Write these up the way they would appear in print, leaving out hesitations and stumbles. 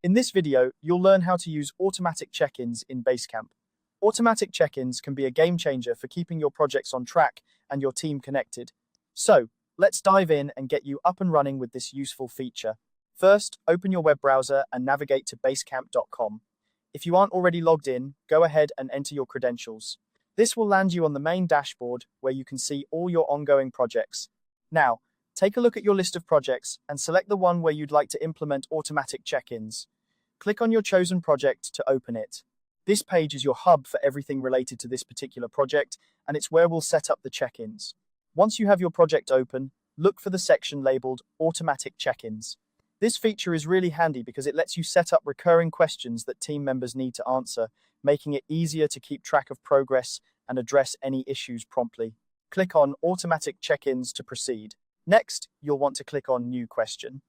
In this video, you'll learn how to use automatic check-ins in Basecamp. Automatic check-ins can be a game changer for keeping your projects on track and your team connected. So, let's dive in and get you up and running with this useful feature. First, open your web browser and navigate to basecamp.com. If you aren't already logged in, go ahead and enter your credentials. This will land you on the main dashboard where you can see all your ongoing projects. Now, take a look at your list of projects and select the one where you'd like to implement automatic check-ins. Click on your chosen project to open it. This page is your hub for everything related to this particular project, and it's where we'll set up the check-ins. Once you have your project open, look for the section labeled Automatic Check-ins. This feature is really handy because it lets you set up recurring questions that team members need to answer, making it easier to keep track of progress and address any issues promptly. Click on Automatic Check-ins to proceed. Next, you'll want to click on New Question.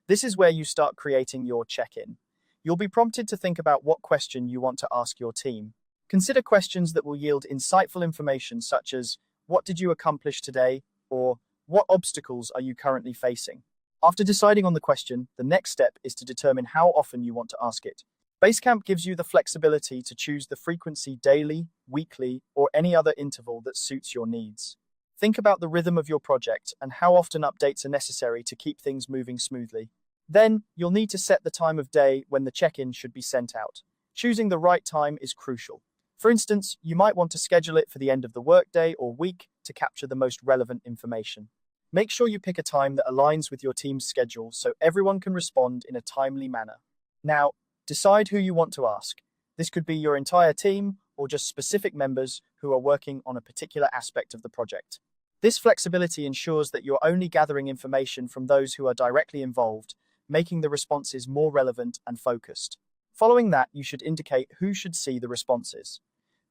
This is where you start creating your check-in. You'll be prompted to think about what question you want to ask your team. Consider questions that will yield insightful information such as, what did you accomplish today? Or, what obstacles are you currently facing? After deciding on the question, the next step is to determine how often you want to ask it. Basecamp gives you the flexibility to choose the frequency daily, weekly, or any other interval that suits your needs. Think about the rhythm of your project and how often updates are necessary to keep things moving smoothly. Then, you'll need to set the time of day when the check-in should be sent out. Choosing the right time is crucial. For instance, you might want to schedule it for the end of the workday or week to capture the most relevant information. Make sure you pick a time that aligns with your team's schedule so everyone can respond in a timely manner. Now, decide who you want to ask. This could be your entire team or just specific members who are working on a particular aspect of the project. This flexibility ensures that you're only gathering information from those who are directly involved, making the responses more relevant and focused. Following that, you should indicate who should see the responses.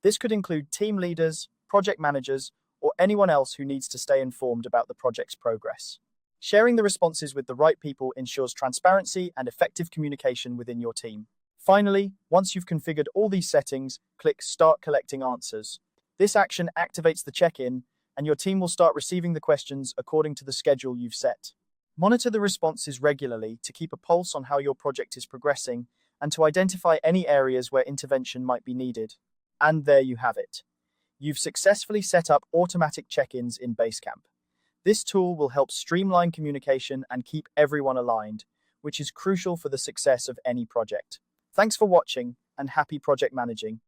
This could include team leaders, project managers, or anyone else who needs to stay informed about the project's progress. Sharing the responses with the right people ensures transparency and effective communication within your team. Finally, once you've configured all these settings, click Start Collecting Answers. This action activates the check-in, and your team will start receiving the questions according to the schedule you've set. Monitor the responses regularly to keep a pulse on how your project is progressing and to identify any areas where intervention might be needed. And there you have it. You've successfully set up automatic check-ins in Basecamp. This tool will help streamline communication and keep everyone aligned, which is crucial for the success of any project. Thanks for watching and happy project managing.